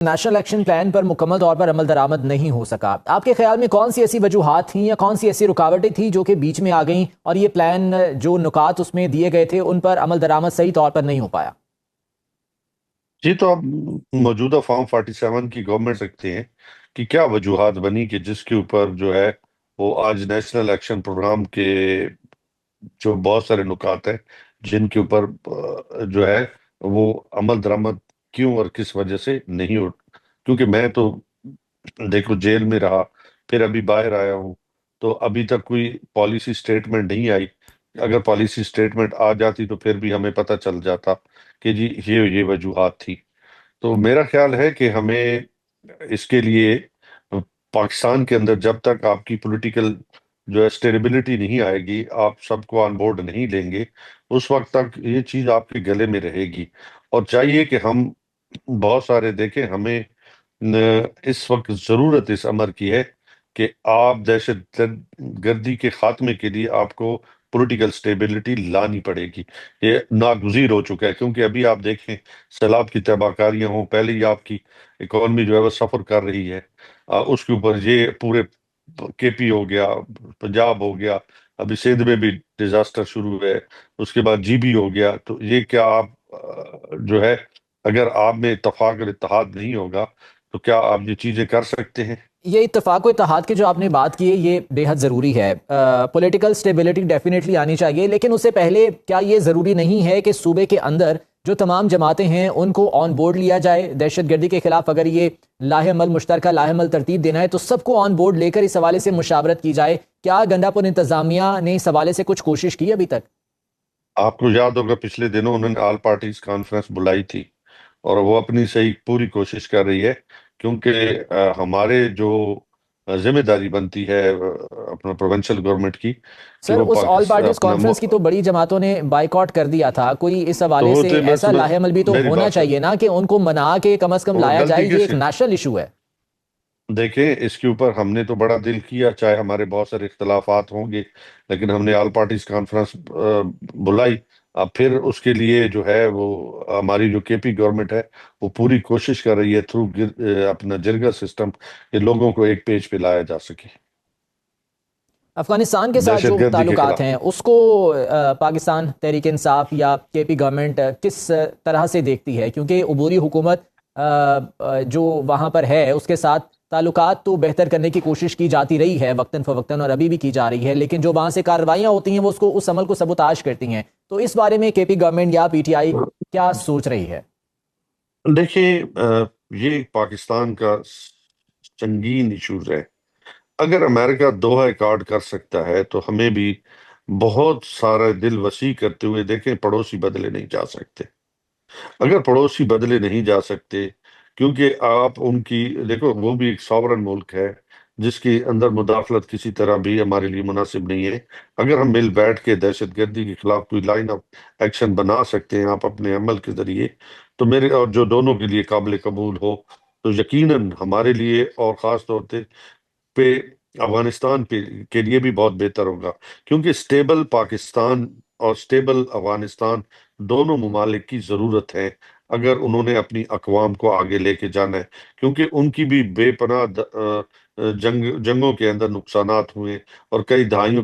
National action plan پر مکمل طور پر عمل درآمد نہیں ہو سکا، آپ کے خیال میں کون سی ایسی وجوہات تھیں یا کون سی ایسی رکاوٹیں تھیں جو کہ بیچ میں آ گئیں اور یہ پلان جو نکات اس میں دیے گئے تھے ان پر عمل درآمد صحیح طور پر نہیں ہو پایا؟ جی، تو اب موجودہ فارم 47 کی گورنمنٹ سکتے ہیں کہ کیا وجوہات بنی کہ جس کے اوپر جو ہے وہ آج نیشنل ایکشن پروگرام کے جو بہت سارے نکات ہیں جن کے اوپر جو ہے وہ عمل درآمد کیوں اور کس وجہ سے نہیں ہو. کیونکہ میں تو دیکھو جیل میں رہا، پھر ابھی باہر آیا ہوں، تو ابھی تک کوئی پالیسی سٹیٹمنٹ نہیں آئی. اگر پالیسی سٹیٹمنٹ آ جاتی تو پھر بھی ہمیں پتہ چل جاتا کہ جی یہ وجوہات تھی. تو میرا خیال ہے کہ ہمیں اس کے لیے پاکستان کے اندر جب تک آپ کی پولیٹیکل جو ہے اسٹیبلٹی نہیں آئے گی، آپ سب کو آن بورڈ نہیں لیں گے، اس وقت تک یہ چیز آپ کے گلے میں رہے گی. اور چاہیے کہ ہم بہت سارے دیکھیں، ہمیں اس وقت ضرورت اس امر کی ہے کہ آپ دہشت گردی کے خاتمے کے لیے آپ کو پولیٹیکل سٹیبلٹی لانی پڑے گی. یہ ناگزیر ہو چکا ہے، کیونکہ ابھی آپ دیکھیں سیلاب کی تباہ کاریاں ہوں، پہلے ہی آپ کی اکانومی جو ہے وہ سفر کر رہی ہے. اس کے اوپر یہ پورے کے پی ہو گیا، پنجاب ہو گیا، ابھی سندھ میں بھی ڈیزاسٹر شروع ہے، اس کے بعد جی بی ہو گیا. تو یہ کیا آپ جو ہے اگر آپ میں اتفاق اور اتحاد نہیں ہوگا تو کیا آپ یہ چیزیں کر سکتے ہیں؟ یہ اتفاق و اتحاد کی جو آپ نے بات کی ہے یہ بے حد ضروری ہے. پولیٹیکل سٹیبلٹی ڈیفینیٹلی آنی چاہیے، لیکن اس سے پہلے کیا یہ ضروری نہیں ہے کہ صوبے کے اندر جو تمام جماعتیں ہیں ان کو آن بورڈ لیا جائے؟ دہشت گردی کے خلاف اگر یہ لاہ عمل مشترکہ لاہ عمل ترتیب دینا ہے تو سب کو آن بورڈ لے کر اس حوالے سے مشاورت کی جائے. کیا گنڈا پور انتظامیہ نے اس حوالے سے کچھ کوشش کی ابھی تک؟ آپ کو یاد ہوگا پچھلے دنوں انہوں نے آل پارٹیز کانفرنس بلائی تھی، اور وہ اپنی صحیح پوری کوشش کر رہی ہے، کیونکہ ہمارے جو ذمہ داری بنتی ہے اپنا پروونشل گورنمنٹ کی کہ سر وہ اس آل پارٹیز اپنا کانفرنس کی تو بڑی جماعتوں نے بائیکاٹ کر دیا تھا. کوئی اس تو حوالے وہ سے ایسا لاہ عمل بھی تو میری ہونا بات چاہیے نا کہ ان کو منا کے کم از کم وہ لایا جائے. غلطی یہ کس ایک کی؟ نیشنل ایشو ہے. دیکھیں اس کے اوپر ہم نے تو بڑا دل کیا، چاہے ہمارے بہت سارے اختلافات ہوں گے، لیکن ہم نے آل پارٹیز کانفرنس بلائی. اب پھر اس کے لیے جو ہے وہ ہماری جو کے پی گورنمنٹ ہے وہ پوری کوشش کر رہی ہے تھرو اپنا جرگا سسٹم کہ لوگوں کو ایک پیج پہ لایا جا سکے افغانستان کے ساتھ جو دہشت گردی کے تعلقات خلاف. ہیں اس کو پاکستان تحریک انصاف یا کے پی گورنمنٹ کس طرح سے دیکھتی ہے؟ کیونکہ عبوری حکومت جو وہاں پر ہے اس کے ساتھ تعلقات تو بہتر کرنے کی کوشش کی جاتی رہی ہے وقتاً فوقتاً، اور ابھی بھی کی جا رہی ہے، لیکن جو وہاں سے کارروائیاں ہوتی ہیں وہ اس عمل کو سبوتاش کرتی ہیں. تو اس بارے میں کے پی گورنمنٹ یا پی ٹی آئی کیا سوچ رہی ہے؟ دیکھیں یہ پاکستان کا سنگین ایشوز ہے. اگر امریکہ دوحہ کارڈ کر سکتا ہے تو ہمیں بھی بہت سارا دل وسیع کرتے ہوئے دیکھیں پڑوسی بدلے نہیں جا سکتے. اگر پڑوسی بدلے نہیں جا سکتے، کیونکہ آپ ان کی دیکھو وہ بھی ایک ساورن ملک ہے جس کے اندر مداخلت کسی طرح بھی ہمارے لیے مناسب نہیں ہے. اگر ہم مل بیٹھ کے دہشت گردی کے خلاف کوئی لائن آف ایکشن بنا سکتے ہیں آپ اپنے عمل کے ذریعے، تو میرے اور جو دونوں کے لیے قابل قبول ہو، تو یقیناً ہمارے لیے اور خاص طور پہ افغانستان کے لیے بھی بہت بہتر ہوگا. کیونکہ سٹیبل پاکستان اور سٹیبل افغانستان دونوں ممالک کی ضرورت ہے اگر انہوں نے اپنی اقوام کو آگے لے کے جانا ہے. کیونکہ ان کی بھی بے پناہ جنگوں کے اندر نقصانات ہوئے، اور کئی دہائیوں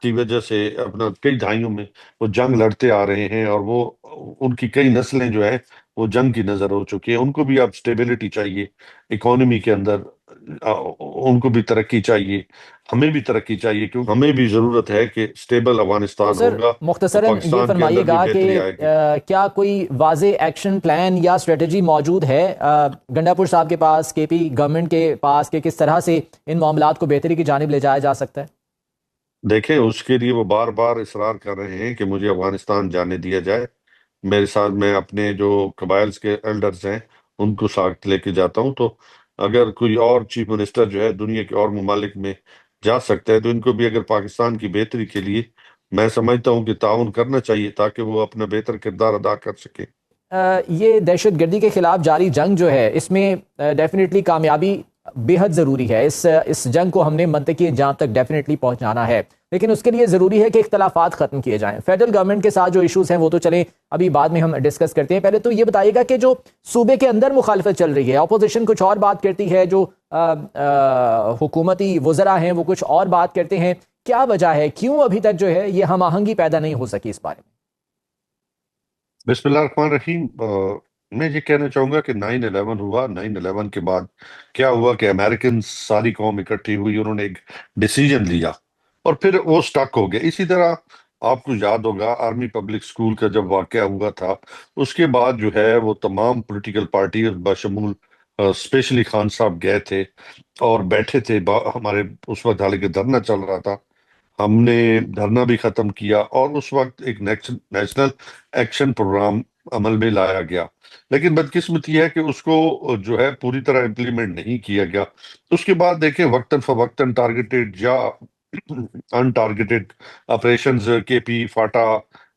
کی وجہ سے اپنا کئی دہائیوں میں وہ جنگ لڑتے آ رہے ہیں، اور وہ ان کی کئی نسلیں جو ہے وہ جنگ کی نظر ہو چکی ہیں. ان کو بھی اب سٹیبلٹی چاہیے اکانومی کے اندر، ان کو بھی ترقی چاہیے، ہمیں بھی ترقی چاہیے، کیونکہ ہمیں بھی ضرورت ہے کہ سٹیبل تو افغانستان سر ہوگا تو مختصراً یہ پاکستان کے فرمائیے اندر بھی گا کہ بہتری آئے گی. کیا کوئی واضح ایکشن پلان یا اسٹریٹجی موجود ہے گنڈا پور صاحب کے پاس، کے پی گورنمنٹ کے پاس، کہ کس طرح سے ان معاملات کو بہتری کی جانب لے جایا جا سکتا ہے؟ دیکھیں اس کے لیے وہ بار بار اصرار کر رہے ہیں کہ مجھے افغانستان جانے دیا جائے. میرے ساتھ میں اپنے جو قبائل کے ایلڈرز ہیں ان کو ساتھ لے کے جاتا ہوں. تو اگر کوئی اور چیف منسٹر جو ہے دنیا کے اور ممالک میں جا سکتا ہے تو ان کو بھی اگر پاکستان کی بہتری کے لیے میں سمجھتا ہوں کہ تعاون کرنا چاہیے تاکہ وہ اپنا بہتر کردار ادا کر سکے. یہ دہشت گردی کے خلاف جاری جنگ جو ہے اس میں ڈیفینیٹلی کامیابی بے حد ضروری ہے. اس جنگ کو ہم نے منطقی انجام تک ڈیفینیٹلی پہنچانا ہے، لیکن اس کے لیے ضروری ہے کہ اختلافات ختم کیے جائیں. فیڈرل گورنمنٹ کے ساتھ جو ایشوز ہیں وہ تو چلیں ابھی بعد میں ہم ڈسکس کرتے ہیں. پہلے تو یہ بتائیے گا کہ جو صوبے کے اندر مخالفت چل رہی ہے، اپوزیشن کچھ اور بات کرتی ہے، جو حکومتی وزراء ہیں وہ کچھ اور بات کرتے ہیں، کیا وجہ ہے؟ کیوں ابھی تک جو ہے یہ ہم آہنگی پیدا نہیں ہو سکی اس بارے میں؟ بسم اللہ الرحمن الرحیم. میں یہ کہنا چاہوں گا کہ 9/11 ہوا. 9/11 کے بعد کیا ہوا کہ امریکن ساری قوم اکٹھی ہوئی، انہوں نے ایک ڈیسیجن لیا اور پھر وہ سٹک ہو گیا. اسی طرح آپ کو یاد ہوگا آرمی پبلک سکول کا جب واقعہ ہوا تھا، اس کے بعد جو ہے وہ تمام پولیٹیکل پارٹیز بشمول اسپیشلی خان صاحب گئے تھے اور بیٹھے تھے. ہمارے اس وقت حالانکہ دھرنا چل رہا تھا، ہم نے دھرنا بھی ختم کیا اور اس وقت ایک نیشنل ایکشن پروگرام عمل میں لایا گیا. لیکن بدقسمتی یہ ہے کہ اس کو جو ہے پوری طرح امپلیمنٹ نہیں کیا گیا. اس کے بعد دیکھیں وقتاً فوقتاً ٹارگیٹڈ یا ان ٹارگیٹڈ آپریشنز کے پی، فاٹا،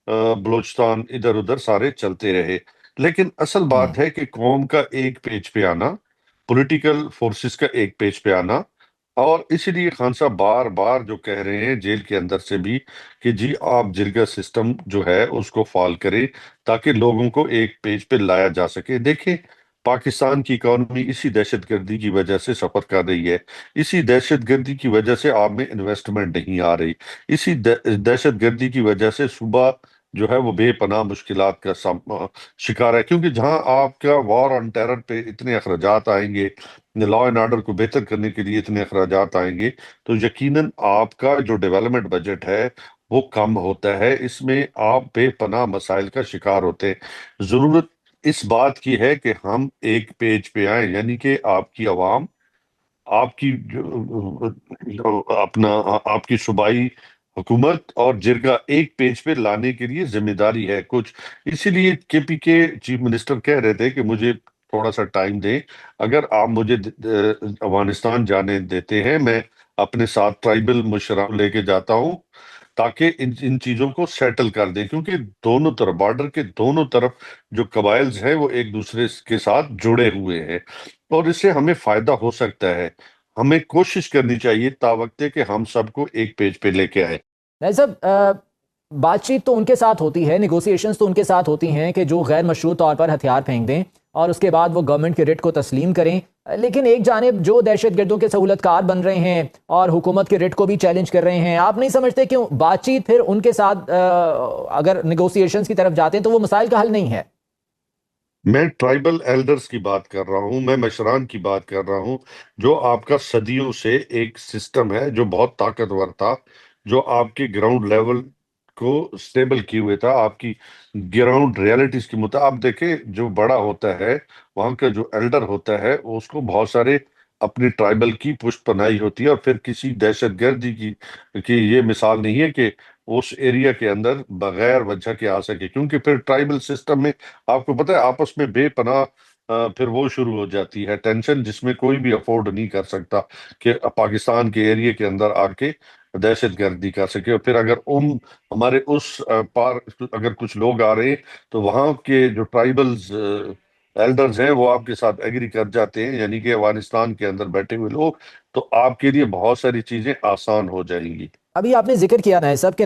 بلوچستان، ادھر ادھر سارے چلتے رہے. لیکن اصل ہوں بات ہے کہ قوم کا ایک پیج پہ آنا، پولیٹیکل فورسز کا ایک پیج پہ آنا. اور اسی لیے خان صاحب بار بار جو کہہ رہے ہیں جیل کے اندر سے بھی کہ جی آپ جرگہ سسٹم جو ہے اس کو فال کریں تاکہ لوگوں کو ایک پیج پہ لایا جا سکے. دیکھیں پاکستان کی اکانومی اسی دہشت گردی کی وجہ سے سفر کر رہی ہے. اسی دہشت گردی کی وجہ سے آپ میں انویسٹمنٹ نہیں آ رہی. اسی دہشت گردی کی وجہ سے صوبہ جو ہے وہ بے پناہ مشکلات کا شکار ہے. کیونکہ جہاں آپ کا وار آن ٹیرر پہ اتنے اخراجات آئیں گے، لا اینڈ آرڈر کو بہتر کرنے کے لیے اتنے اخراجات آئیں گے، تو یقیناً آپ کا جو ڈیولپمنٹ بجٹ ہے وہ کم ہوتا ہے. اس میں آپ بے پناہ مسائل کا شکار ہوتے ہیں. ضرورت اس بات کی ہے کہ ہم ایک پیج پہ آئیں، یعنی کہ آپ کی عوام، آپ کی آپ کی صوبائی حکومت اور جرگہ ایک پیج پہ لانے کے لیے ذمہ داری ہے کچھ. اسی لیے کے پی کے چیف منسٹر کہہ رہے تھے کہ مجھے تھوڑا سا ٹائم دیں، اگر آپ مجھے افغانستان جانے دیتے ہیں میں اپنے ساتھ ٹرائبل مشران لے کے جاتا ہوں تاکہ ان چیزوں کو سیٹل کر دیں. کیونکہ دونوں طرف، بارڈر کے دونوں طرف جو قبائلز ہیں وہ ایک دوسرے کے ساتھ جڑے ہوئے ہیں اور اس سے ہمیں فائدہ ہو سکتا ہے. ہمیں کوشش کرنی چاہیے تا وقت کہ ہم سب کو ایک پیج پہ لے کے آئے. نہیں صاحب، بات چیت تو ان کے ساتھ ہوتی ہے، نیگوسیشنز تو ان کے ساتھ ہوتی ہیں کہ جو غیر مشروع طور پر ہتھیار پھینک دیں اور اس کے بعد وہ گورنمنٹ کے ریٹ کو تسلیم کریں. لیکن ایک جانب جو دہشت گردوں کے سہولت کار بن رہے ہیں اور حکومت کے ریٹ کو بھی چیلنج کر رہے ہیں، آپ نہیں سمجھتے کیوں بات چیت پھر ان کے ساتھ اگر نیگوسیشنز کی طرف جاتے ہیں تو وہ مسائل کا حل نہیں ہے؟ میں ٹرائبل ایلڈرز کی بات کر رہا ہوں، میں مشران کی بات کر رہا ہوں، جو آپ کا صدیوں سے ایک سسٹم ہے جو بہت طاقتور تھا، جو آپ کے گراؤنڈ لیول کو سٹیبل کیے ہوئے تھا، آپ کی گراؤنڈ ریالٹیز کے مطابق. آپ دیکھیں جو بڑا ہوتا ہے وہاں کا جو ایلڈر ہوتا ہے اس کو بہت سارے اپنی ٹرائبل کی پشت پناہی ہوتی ہے، اور پھر کسی دہشت گردی کی یہ مثال نہیں ہے کہ اس ایریا کے اندر بغیر وجہ کے آ سکے. کیونکہ پھر ٹرائبل سسٹم میں آپ کو پتہ ہے آپس میں بے پناہ پھر وہ شروع ہو جاتی ہے ٹینشن، جس میں کوئی بھی افورڈ نہیں کر سکتا کہ پاکستان کے ایریا کے اندر آ کے دہشت گردی کر سکے. اور پھر اگر ہمارے اس پار اگر کچھ لوگ آ رہے ہیں تو وہاں کے جو ٹرائبلز ایلڈرز ہیں وہ آپ کے ساتھ ایگری کر جاتے ہیں، یعنی کہ افغانستان کے اندر بیٹھے ہوئے لوگ، تو آپ کے لیے بہت ساری چیزیں آسان ہو جائیں گی. ابھی آپ نے ذکر کیا نا صاحب کہ